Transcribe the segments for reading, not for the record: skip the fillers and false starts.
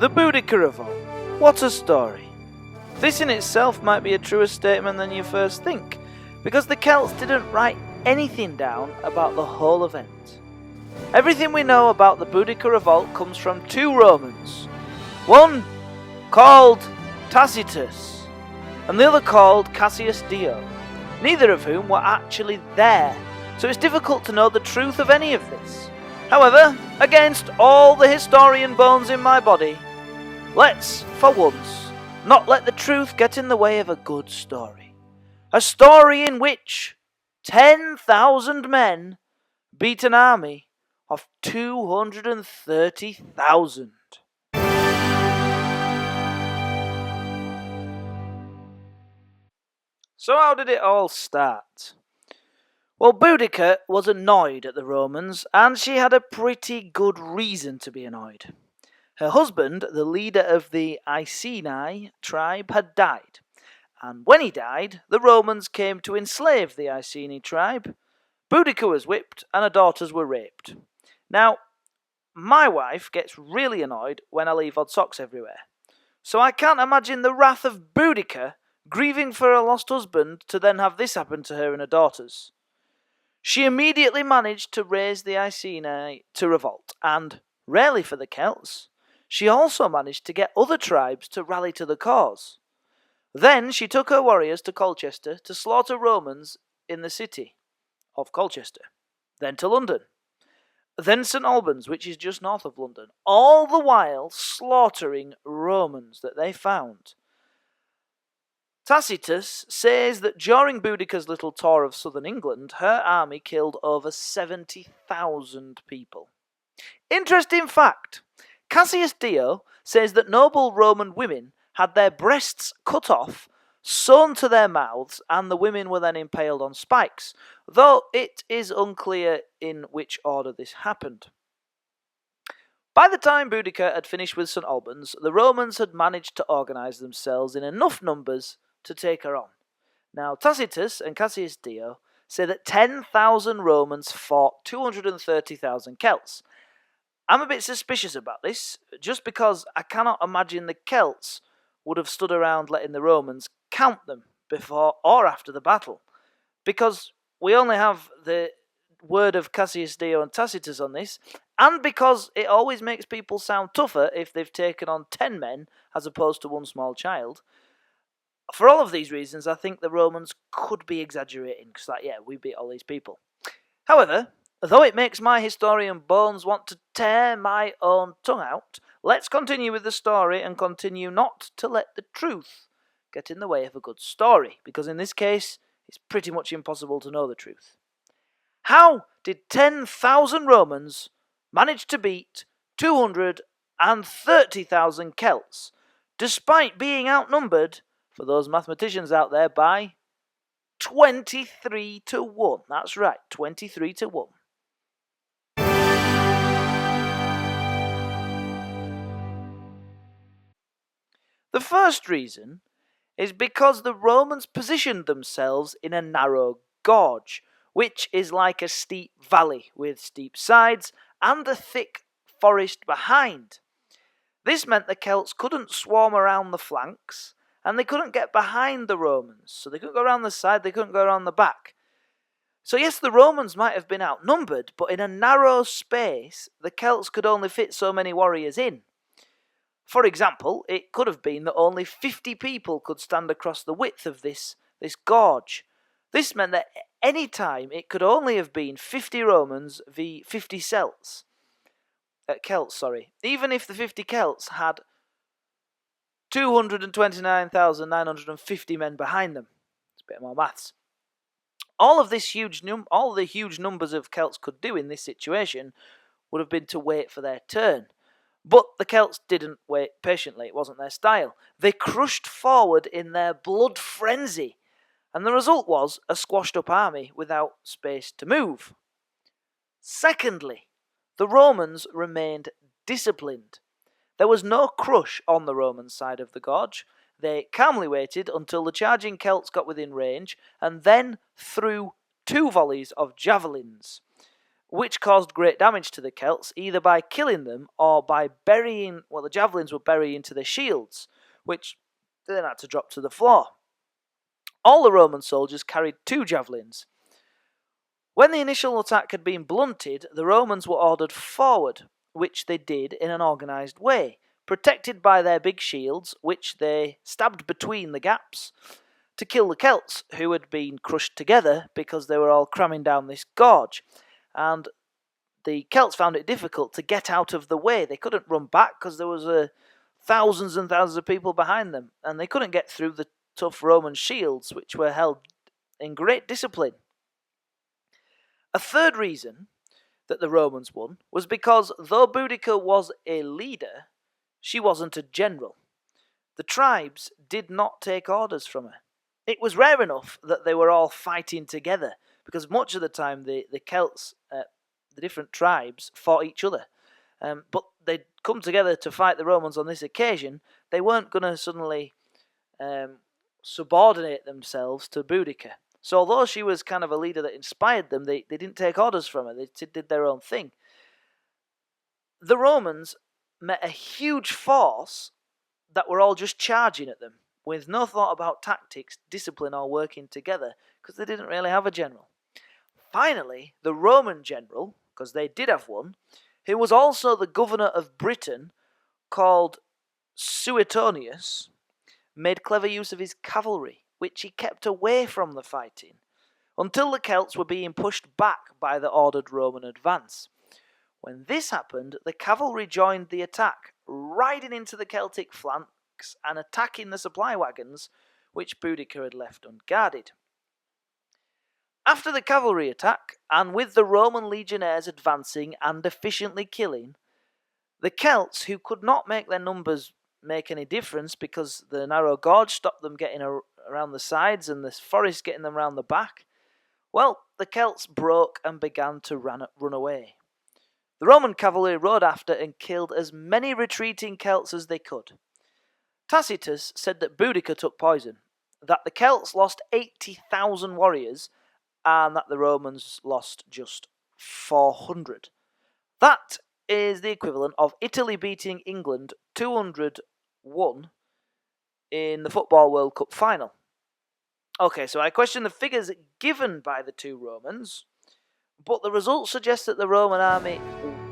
The Boudicca Revolt. What a story. This in itself might be a truer statement than you first think, because the Celts didn't write anything down about the whole event. Everything we know about the Boudicca Revolt comes from two Romans, one called Tacitus, and the other called Cassius Dio, neither of whom were actually there, so it's difficult to know the truth of any of this. However, against all the historian bones in my body, let's, for once, not let the truth get in the way of a good story. A story in which 10,000 men beat an army of 230,000. So how did it all start? Well, Boudicca was annoyed at the Romans, and she had a pretty good reason to be annoyed. Her husband, the leader of the Iceni tribe, had died, and when he died, the Romans came to enslave the Iceni tribe. Boudicca was whipped, and her daughters were raped. Now, my wife gets really annoyed when I leave odd socks everywhere, so I can't imagine the wrath of Boudicca grieving for her lost husband to then have this happen to her and her daughters. She immediately managed to raise the Iceni to revolt, and, rarely for the Celts, she also managed to get other tribes to rally to the cause. Then she took her warriors to Colchester to slaughter Romans in the city of Colchester, then to London, then St Albans, which is just north of London, all the while slaughtering Romans that they found. Tacitus says that during Boudicca's little tour of southern England, her army killed over 70,000 people. Interesting fact, Cassius Dio says that noble Roman women had their breasts cut off, sewn to their mouths, and the women were then impaled on spikes, though it is unclear in which order this happened. By the time Boudicca had finished with St Albans, the Romans had managed to organise themselves in enough numbers to take her on. Now, Tacitus and Cassius Dio say that 10,000 Romans fought 230,000 Celts. I'm a bit suspicious about this, just because I cannot imagine the Celts would have stood around letting the Romans count them before or after the battle, because we only have the word of Cassius Dio and Tacitus on this, and because it always makes people sound tougher if they've taken on 10 men as opposed to one small child. For all of these reasons, I think the Romans could be exaggerating, because we beat all these people. However, though it makes my historian bones want to tear my own tongue out, let's continue with the story and continue not to let the truth get in the way of a good story, because in this case, it's pretty much impossible to know the truth. How did 10,000 Romans manage to beat 230,000 Celts, despite being outnumbered, for those mathematicians out there, by 23 to 1. That's right, 23 to 1. The first reason is because the Romans positioned themselves in a narrow gorge, which is like a steep valley with steep sides and a thick forest behind. This meant the Celts couldn't swarm around the flanks, and they couldn't get behind the Romans, so they couldn't go around the side, they couldn't go around the back. So yes, the Romans might have been outnumbered, but in a narrow space, the Celts could only fit so many warriors in. For example, it could have been that only 50 people could stand across the width of this gorge. This meant that any time it could only have been 50 Romans v 50 Celts. Even if the 50 Celts had 229,950 men behind them. It's a bit more maths. All the huge numbers of Celts could do in this situation would have been to wait for their turn. But the Celts didn't wait patiently, it wasn't their style. They crushed forward in their blood frenzy, and the result was a squashed up army without space to move. Secondly, the Romans remained disciplined. There was no crush on the Roman side of the gorge. They calmly waited until the charging Celts got within range, and then threw 2 volleys of javelins, which caused great damage to the Celts, either by killing them or by burying, well, the javelins were buried into their shields, which they then had to drop to the floor. All the Roman soldiers carried 2 javelins. When the initial attack had been blunted, the Romans were ordered forward, which they did in an organised way, protected by their big shields, which they stabbed between the gaps to kill the Celts, who had been crushed together because they were all cramming down this gorge. And the Celts found it difficult to get out of the way. They couldn't run back because there was thousands and thousands of people behind them, and they couldn't get through the tough Roman shields, which were held in great discipline. A third reason that the Romans won was because though Boudicca was a leader, she wasn't a general. The tribes did not take orders from her. It was rare enough that they were all fighting together, because much of the time the Celts, the different tribes, fought each other. But they'd come together to fight the Romans on this occasion. They weren't going to suddenly subordinate themselves to Boudicca. So although she was kind of a leader that inspired them, they didn't take orders from her. They did their own thing. The Romans met a huge force that were all just charging at them, with no thought about tactics, discipline, or working together, because they didn't really have a general. Finally, the Roman general, because they did have one, who was also the governor of Britain, called SUETONIUS, made clever use of his cavalry, which he kept away from the fighting, until the Celts were being pushed back by the ordered Roman advance. When this happened, the cavalry joined the attack, riding into the Celtic flanks and attacking the supply wagons, which Boudicca had left unguarded. After the cavalry attack, and with the Roman legionnaires advancing and efficiently killing, the Celts, who could not make their numbers make any difference because the narrow gorge stopped them getting around the sides and the forest getting them around the back, well, the Celts broke and began to run away. The Roman cavalry rode after and killed as many retreating Celts as they could. Tacitus said that Boudicca took poison, that the Celts lost 80,000 warriors, and that the Romans lost just 400. That is the equivalent of Italy beating England 201 in the Football World Cup final. Okay, so I question the figures given by the two Romans, but the results suggest that the Roman army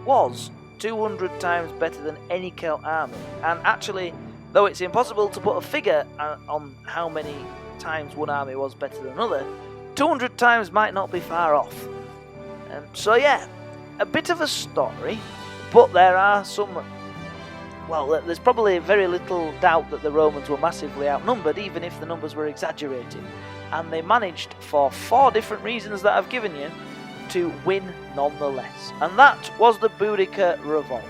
was 200 times better than any Celt army. And actually, though it's impossible to put a figure on how many times one army was better than another, 200 times might not be far off. So yeah, a bit of a story, but there are some... Well, there's probably very little doubt that the Romans were massively outnumbered, even if the numbers were exaggerated. And they managed, for 4 different reasons that I've given you, to win nonetheless. And that was the Boudicca Revolt.